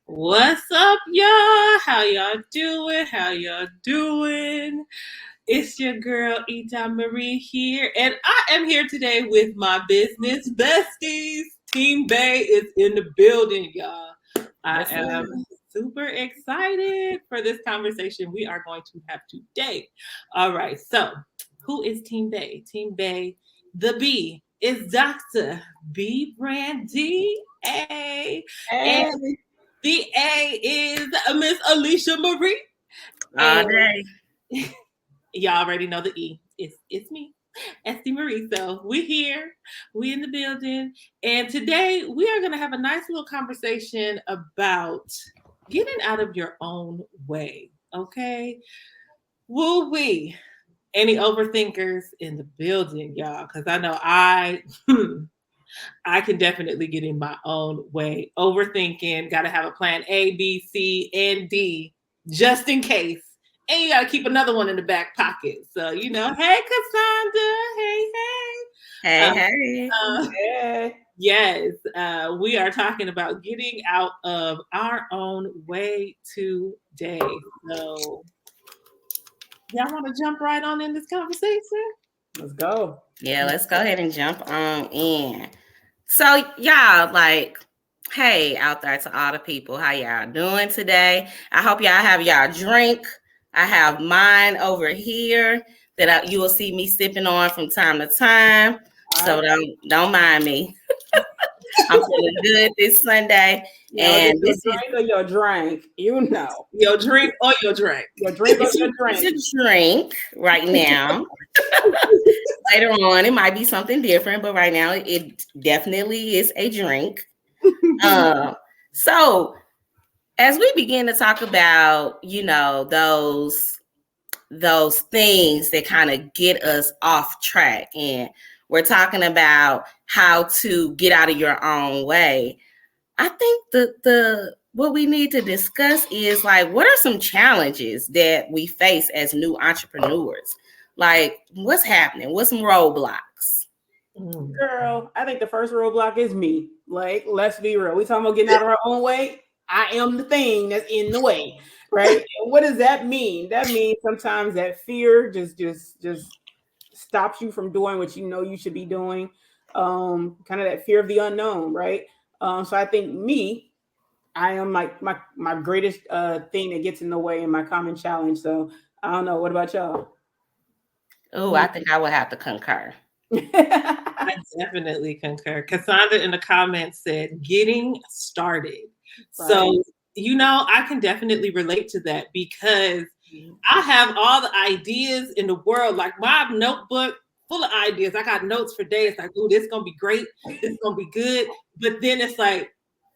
What's up, y'all? How y'all doing? How y'all doing? It's your girl, Ita Marie here, and I am here today with my business besties. Team Bay is in the building, y'all. I am super excited for this conversation we are going to have today. All right, so who is Team Bay? Team Bay, the B is Dr. B Brandy A. And Hey. the A is Miss Alicia Marie. All And day. y'all already know the E. It's me, Estee Marie. So we're here, we in the building. And today we are gonna have a nice little conversation about getting out of your own way. Okay. Woo wee. Any overthinkers in the building, y'all? Because I know I can definitely get in my own way. Overthinking, got to have a plan A, B, C, and D just in case. And you got to keep another one in the back pocket. So, hey, Cassandra. Hey, Hey, hey. hey. Hey. Yes, we are talking about getting out of our own way today. So, y'all want to jump right on in this conversation? Let's go. Yeah, let's go ahead and jump on in. So, y'all, hey, out there to all the people, how y'all doing today? I hope y'all have y'all drink. I have mine over here that you will see me sipping on from time to time. So don't mind me. I'm feeling good this Sunday. And this your drink or your drink, Your drink or your drink. Your drink or your drink. It's a drink right now. Later on, it might be something different, but right now it definitely is a drink. So as we begin to talk about, those things that kind of get us off track, and we're talking about how to get out of your own way, I think the what we need to discuss is what are some challenges that we face as new entrepreneurs? Like, what's happening? What's some roadblocks? Girl, I think the first roadblock is me. Let's be real. We talking about getting out of our own way. I am the thing that's in the way, right? And what does that mean? That means sometimes that fear just stops you from doing what you know you should be doing. Kind of that fear of the unknown, right? So I think I am my greatest thing that gets in the way and my common challenge. So I don't know. What about y'all? Oh, I think I would have to concur. I definitely concur. Cassandra in the comments said, getting started. Right. So, I can definitely relate to that because I have all the ideas in the world, like my notebook full of ideas. I got notes for days like, oh, this is going to be great. This is going to be good. But then it's like,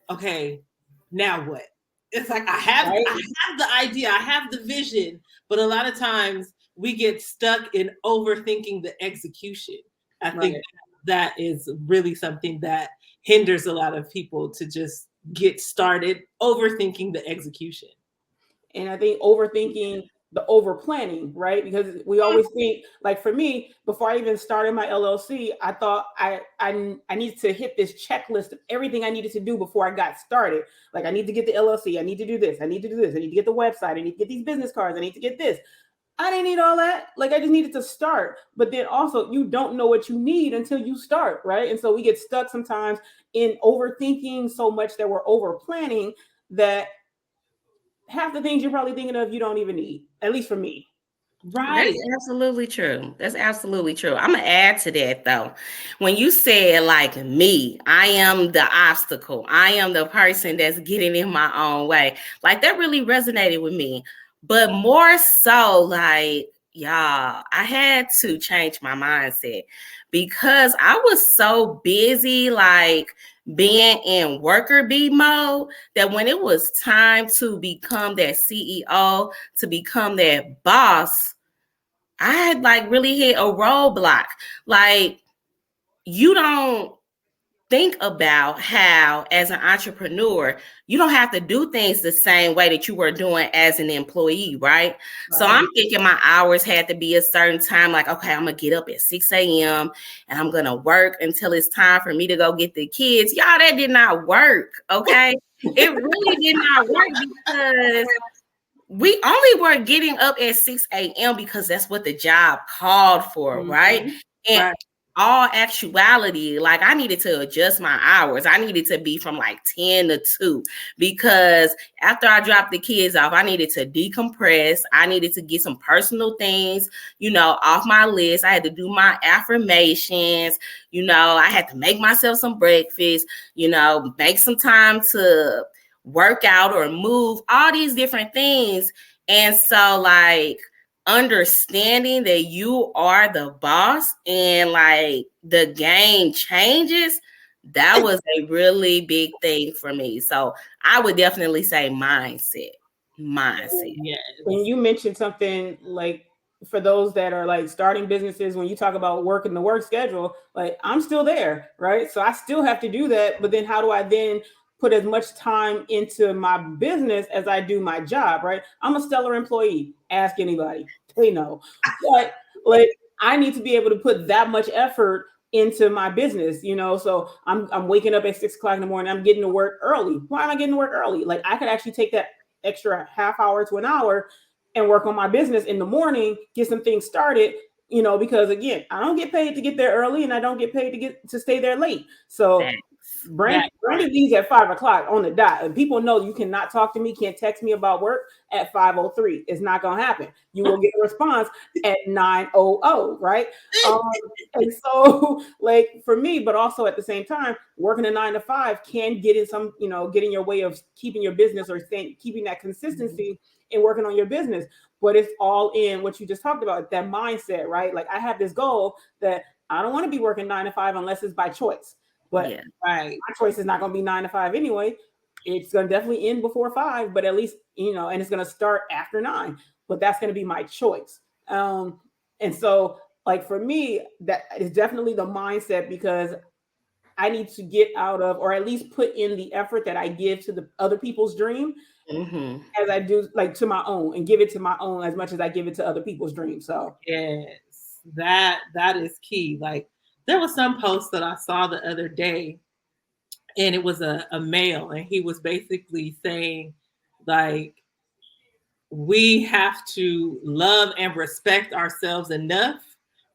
okay, now what? It's like, I have the idea, I have the vision, but a lot of times we get stuck in overthinking the execution. I think that is really something that hinders a lot of people to just get started, overthinking the execution. And I think overthinking the over planning, right? Because we always think, like for me, before I even started my LLC, I thought I needed to hit this checklist of everything I needed to do before I got started. Like, I need to get the LLC, I need to do this, I need to do this, I need to get the website, I need to get these business cards, I need to get this. I didn't need all that. Like, I just needed to start. But then also, you don't know what you need until you start, right? And so we get stuck sometimes in overthinking so much that we're over planning that half the things you're probably thinking of you don't even need, at least for me. Right. That's absolutely true. That's absolutely true. I'm going to add to that, though. When you said, me, I am the obstacle, I am the person that's getting in my own way, that really resonated with me. But more so, y'all, I had to change my mindset because I was so busy, being in worker bee mode, that when it was time to become that CEO, to become that boss, I had really hit a roadblock. You don't think about how, as an entrepreneur, you don't have to do things the same way that you were doing as an employee, right? So I'm thinking my hours had to be a certain time, like, okay, I'm gonna get up at 6 a.m. and I'm gonna work until it's time for me to go get the kids. Y'all, that did not work, okay? It really did not work because we only were getting up at 6 a.m. because that's what the job called for, right? And all actuality, like I needed to adjust my hours. I needed to be from like 10 to 2 because after I dropped the kids off, I needed to decompress. I needed to get some personal things, off my list. I had to do my affirmations. I had to make myself some breakfast, make some time to work out or move, all these different things. And so like understanding that you are the boss and like the game changes, that was a really big thing for me. So I would definitely say mindset. Yeah. When you mentioned something like for those that are like starting businesses, when you talk about working the work schedule, like I'm still there, right? So I still have to do that. But then how do I then put as much time into my business as I do my job, right? I'm a stellar employee. Ask anybody, they know. But like I need to be able to put that much effort into my business, So I'm waking up at 6 o'clock in the morning. I'm getting to work early. Why am I getting to work early? Like I could actually take that extra half hour to an hour and work on my business in the morning, get some things started, because again, I don't get paid to get there early and I don't get paid to stay there late. So Brandy leaves at 5 o'clock on the dot, and people know you cannot talk to me, can't text me about work at 5:03. It's not gonna happen. You will get a response at 9:00, right? And so, like for me, but also at the same time, working a 9 to 5 can get in some, get in your way of keeping your business or keeping that consistency in working on your business. But it's all in what you just talked about, that mindset, right? Like I have this goal that I don't want to be working 9 to 5 unless it's by choice. But my choice is not going to be 9 to 5 anyway. It's going to definitely end before 5, but at least, and it's going to start after 9. But that's going to be my choice. And so, like for me, that is definitely the mindset because I need to get out of, or at least put in the effort that I give to the other people's dream as I do like to my own, and give it to my own as much as I give it to other people's dreams. So yes, that is key. Like there was some post that I saw the other day, and it was a male, and he was basically saying, like, we have to love and respect ourselves enough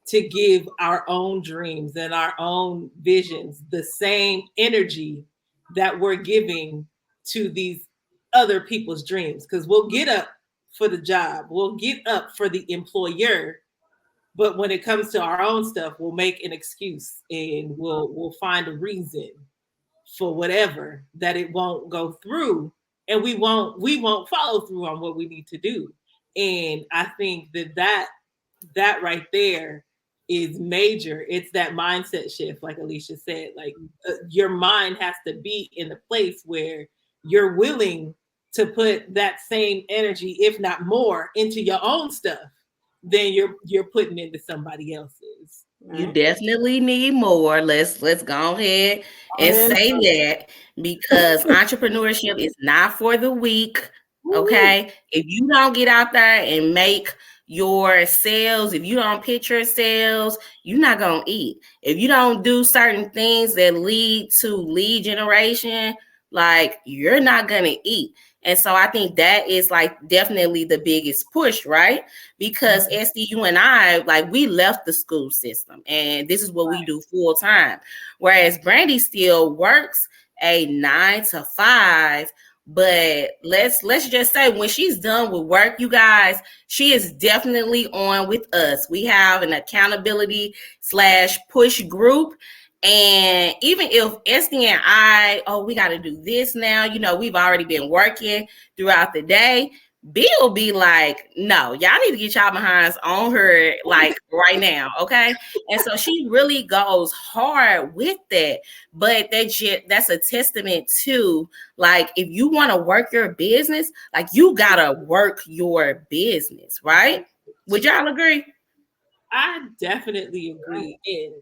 to give our own dreams and our own visions the same energy that we're giving to these other people's dreams. Because we'll get up for the job, we'll get up for the employer, but when it comes to our own stuff, we'll make an excuse and we'll find a reason for whatever that it won't go through, and we won't follow through on what we need to do. And I think that right there is major. It's that mindset shift, like Alicia said. Like your mind has to be in a place where you're willing to put that same energy, if not more, into your own stuff than you're putting into somebody else's. You definitely need more. Let's go ahead and say that, because entrepreneurship is not for the weak. Okay. If you don't get out there and make your sales, if you don't pitch your sales, you're not going to eat. If you don't do certain things that lead to lead generation, like you're not going to eat. And so I think that is like definitely the biggest push, right? Because Estee, you and I, like we left the school system and this is what we do full time. Whereas Brandy still works a 9 to 5. But let's just say when she's done with work, you guys, she is definitely on with us. We have an accountability / push group. And even if Estee and I, we got to do this now, we've already been working throughout the day. B will be like, no, y'all need to get y'all behinds on her like right now, okay? And so she really goes hard with that. But that's a testament to, like, if you want to work your business, like you gotta work your business, right? Would y'all agree? I definitely agree. And